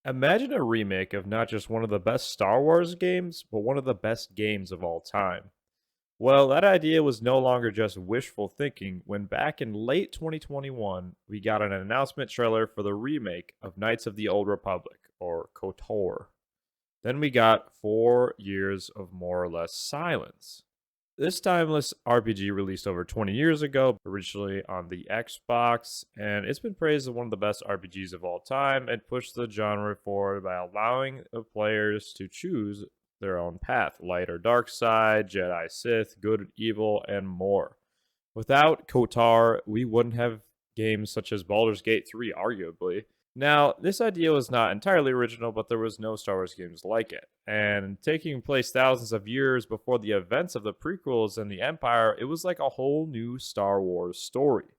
Imagine a remake of not just one of the best Star Wars games, but one of the best games of all time. Well, that idea was no longer just wishful thinking when back in late 2021, we got an announcement trailer for the remake of Knights of the Old Republic, or KOTOR. Then we got 4 years of more or less silence. This timeless RPG released over 20 years ago, originally on the Xbox, and it's been praised as one of the best RPGs of all time and pushed the genre forward by allowing the players to choose their own path: light or dark side, Jedi Sith, good and evil, and more. Without KOTOR, we wouldn't have games such as Baldur's Gate 3, arguably. Now, this idea was not entirely original, but there was no Star Wars games like it. And taking place thousands of years before the events of the prequels and the Empire, it was like a whole new Star Wars story.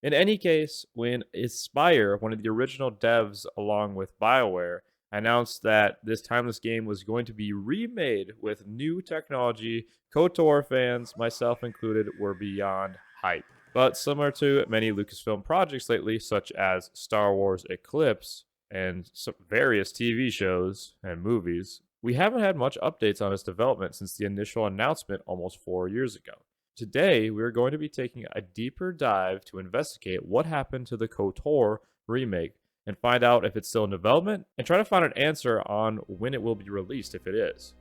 In any case, when Aspire, one of the original devs along with BioWare, announced that this timeless game was going to be remade with new technology, KOTOR fans, myself included, were beyond hype. But similar to many Lucasfilm projects lately, such as Star Wars Eclipse and some various TV shows and movies, we haven't had much updates on its development since the initial announcement almost 4 years ago. Today, we're going to be taking a deeper dive to investigate what happened to the KOTOR remake and find out if it's still in development and try to find an answer on when it will be released if it is.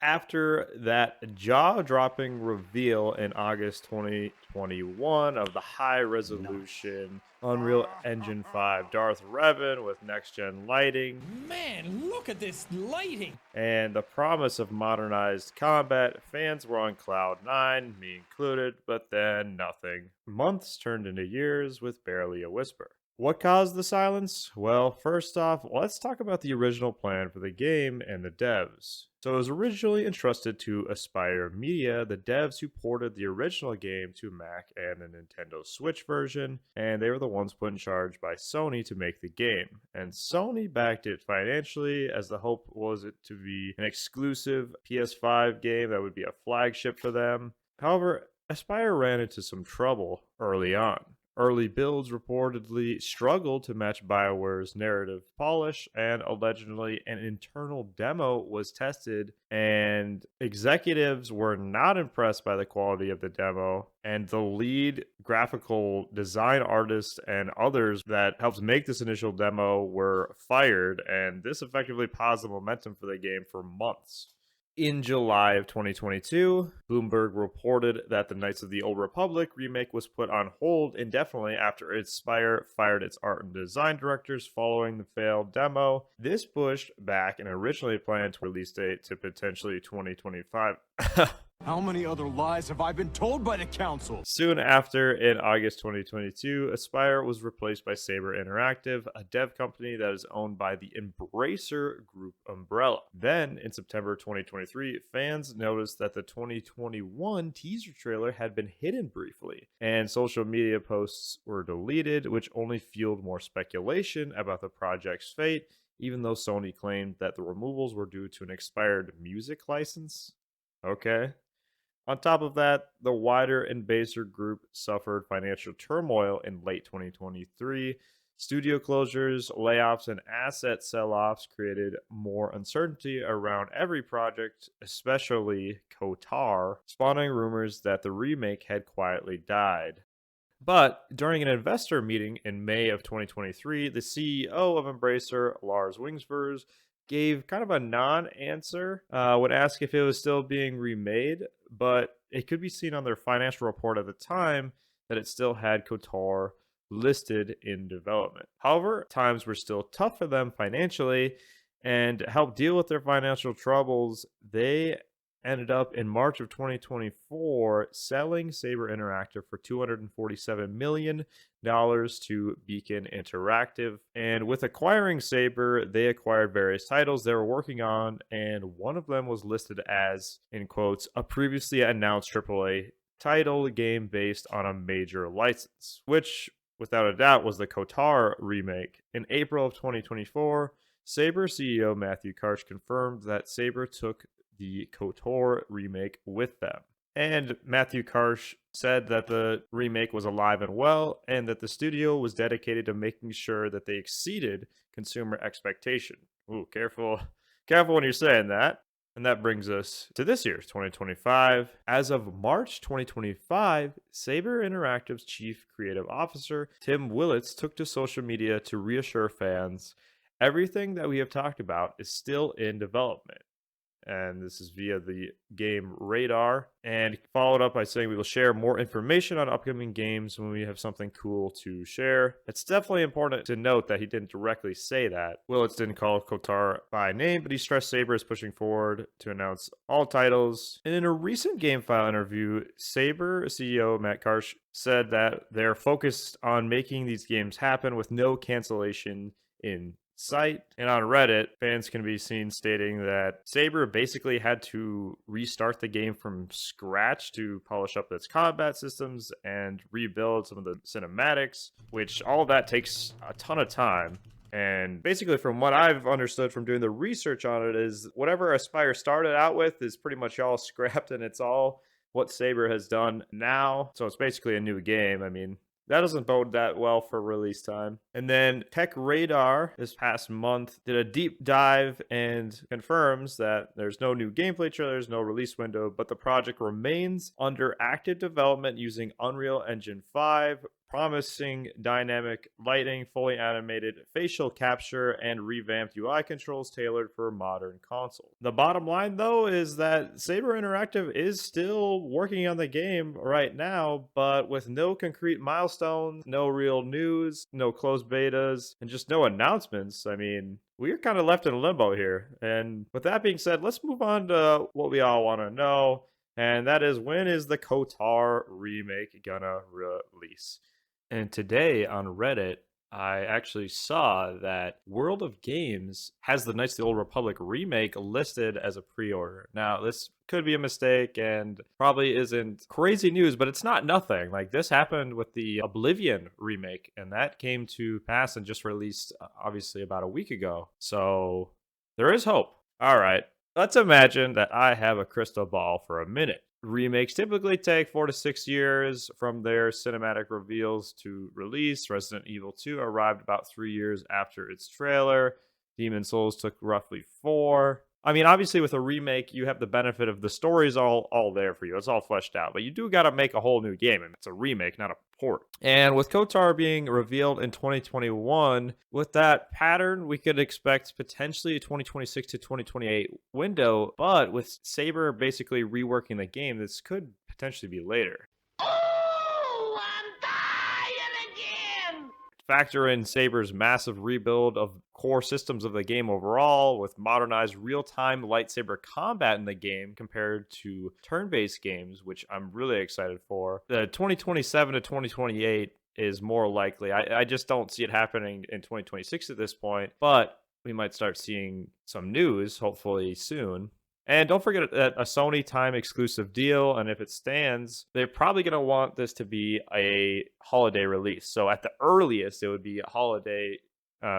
After that jaw-dropping reveal in August 2021 of the high-resolution Unreal Engine 5 Darth Revan with next-gen lighting Man, look at this lighting! and the promise of modernized combat, fans were on cloud nine, me included, but then nothing. Months turned into years with barely a whisper. What caused the silence? Well, first off, let's talk about the original plan for the game and the devs. So it was originally entrusted to Aspire Media, the devs who ported the original game to Mac and the Nintendo Switch version, and they were the ones put in charge by Sony to make the game. And Sony backed it financially, as the hope was it to be an exclusive PS5 game that would be a flagship for them. However, Aspire ran into some trouble early on. Early builds reportedly struggled to match BioWare's narrative polish, and allegedly an internal demo was tested, and executives were not impressed by the quality of the demo, and the lead graphical design artist and others that helped make this initial demo were fired, and this effectively paused the momentum for the game for months. In July of 2022, Bloomberg reported that the Knights of the Old Republic remake was put on hold indefinitely after Inspire fired its art and design directors following the failed demo. This pushed back an originally planned release date to potentially 2025. How many other lies have I been told by the council? Soon after, in August 2022, Aspire was replaced by Saber Interactive, a dev company that is owned by the Embracer Group umbrella. Then, in September 2023, fans noticed that the 2021 teaser trailer had been hidden briefly, and social media posts were deleted, which only fueled more speculation about the project's fate, even though Sony claimed that the removals were due to an expired music license. Okay. On top of that, the wider Embracer Group suffered financial turmoil in late 2023. Studio closures, layoffs, and asset sell-offs created more uncertainty around every project, especially KOTOR, spawning rumors that the remake had quietly died. But during an investor meeting in May of 2023, the CEO of Embracer, Lars Wingsfors, gave kind of a non-answer when asked if it was still being remade, but it could be seen on their financial report at the time that it still had KOTOR listed in development. However, times were still tough for them financially, and to help deal with their financial troubles, they ended up in March of 2024 selling Saber Interactive for $247 million to Beacon Interactive. And with acquiring Saber, they acquired various titles they were working on, and one of them was listed as, in quotes, a previously announced AAA title game based on a major license, which without a doubt was the KOTOR remake. In April of 2024, Saber CEO Matthew Karch confirmed that Saber took the KOTOR remake with them. And Matthew Karsh said that the remake was alive and well, and that the studio was dedicated to making sure that they exceeded consumer expectation. Ooh, careful, careful when you're saying that. And that brings us to this year, 2025. As of March 2025, Saber Interactive's chief creative officer, Tim Willits, took to social media to reassure fans everything that we have talked about is still in development. And this is via the game Radar. And followed up by saying we will share more information on upcoming games when we have something cool to share. It's definitely important to note that he didn't directly say that. Willits didn't call KOTOR by name, but he stressed Saber is pushing forward to announce all titles. And in a recent GameFile interview, Saber CEO Matt Karsh said that they're focused on making these games happen with no cancellation in site. And on Reddit, fans can be seen stating that Saber basically had to restart the game from scratch to polish up its combat systems and rebuild some of the cinematics, which all of that takes a ton of time. And basically, from what I've understood from doing the research on it, is whatever Aspire started out with is pretty much all scrapped, and it's all what Saber has done now. So it's basically a new game. I mean, that doesn't bode that well for release time. And then Tech Radar this past month did a deep dive and confirms that there's no new gameplay trailers, no release window, but the project remains under active development using Unreal Engine 5, promising dynamic lighting, fully animated facial capture, and revamped UI controls tailored for modern consoles. The bottom line, though, is that Saber Interactive is still working on the game right now, but with no concrete milestones, no real news, no closed betas, and just no announcements. I mean, we're kind of left in limbo here. And with that being said, let's move on to what we all want to know, and that is, when is the KOTOR remake gonna release? And today on Reddit, I actually saw that World of Games has the Knights of the Old Republic remake listed as a pre-order. Now, this could be a mistake and probably isn't crazy news, but it's not nothing. Like, this happened with the Oblivion remake, and that came to pass and just released, obviously, about a week ago. So there is hope. All right, let's imagine that I have a crystal ball for a minute. Remakes typically take 4 to 6 years from their cinematic reveals to release. Resident Evil 2 arrived about 3 years after its trailer. Demon's Souls took roughly 4. I mean, obviously with a remake, you have the benefit of the story's all there for you. It's all fleshed out. But you do got to make a whole new game, and it's a remake, not a port. And with KOTOR being revealed in 2021, with that pattern, we could expect potentially a 2026 to 2028 window. But with Saber basically reworking the game, this could potentially be later. Oh, I'm dying again! Factor in Saber's massive rebuild of core systems of the game overall, with modernized real-time lightsaber combat in the game compared to turn-based games, which I'm really excited for. The 2027 to 2028 is more likely. I just don't see it happening in 2026 at this point, but we might start seeing some news, hopefully soon. And don't forget that a Sony time exclusive deal, and if it stands, they're probably going to want this to be a holiday release. So at the earliest, it would be a holiday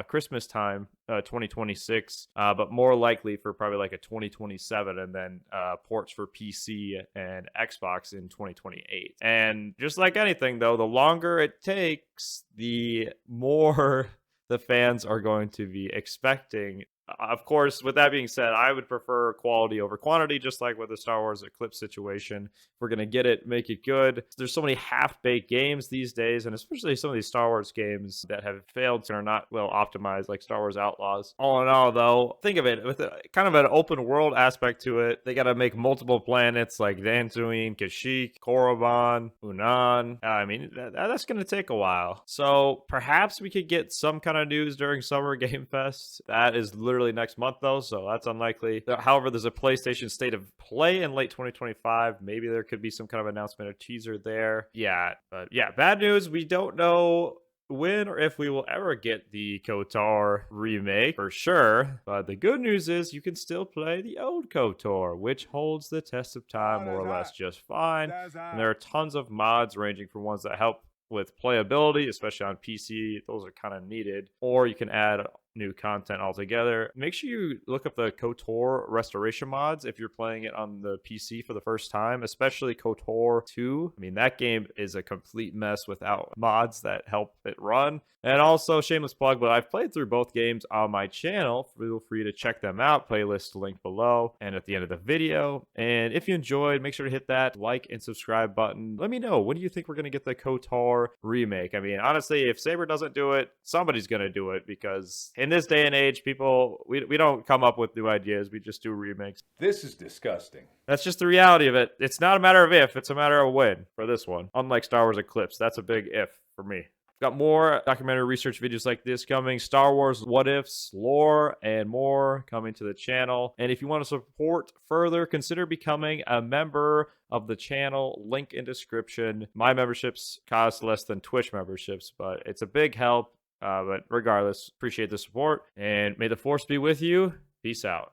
Christmas time, 2026, but more likely for probably like a 2027, and then ports for PC and Xbox in 2028. And just like anything, though, the longer it takes, the more the fans are going to be expecting. Of course, with that being said, I would prefer quality over quantity, just like with the Star Wars Eclipse situation. If we're going to get it, make it good. There's so many half-baked games these days, and especially some of these Star Wars games that have failed and are not well optimized, like Star Wars Outlaws. All in all, though, think of it with kind of an open world aspect to it. They got to make multiple planets like Dantooine, Kashyyyk, Korriban, Hunan. I mean, that's going to take a while. So perhaps we could get some kind of news during Summer Game Fest. That is literally next month, though, so that's unlikely. However, there's a PlayStation State of Play in late 2025. Maybe there could be some kind of announcement or teaser there. Yeah, but yeah, bad news. We don't know when or if we will ever get the KOTOR remake for sure. But the good news is you can still play the old KOTOR, which holds the test of time more or less just fine. And there are tons of mods ranging from ones that help with playability, especially on PC. Those are kind of needed. Or you can add new content altogether. Make sure you look up the KOTOR restoration mods if you're playing it on the PC for the first time, especially KOTOR 2. I mean, that game is a complete mess without mods that help it run. And also, shameless plug, but I've played through both games on my channel. Feel free to check them out. Playlist link below and at the end of the video. And if you enjoyed, make sure to hit that like and subscribe button. Let me know, when do you think we're going to get the KOTOR remake? I mean, honestly, if Saber doesn't do it, somebody's going to do it, because in this day and age, people, we don't come up with new ideas. We just do remakes. This is disgusting. That's just the reality of it. It's not a matter of if, it's a matter of when for this one. Unlike Star Wars Eclipse, that's a big if for me. Got more documentary research videos like this coming, Star Wars what ifs, lore, and more coming to the channel. And if you want to support further, consider becoming a member of the channel. Link in description. My memberships cost less than Twitch memberships, but it's a big help. But regardless, appreciate the support, and may the force be with you. Peace out.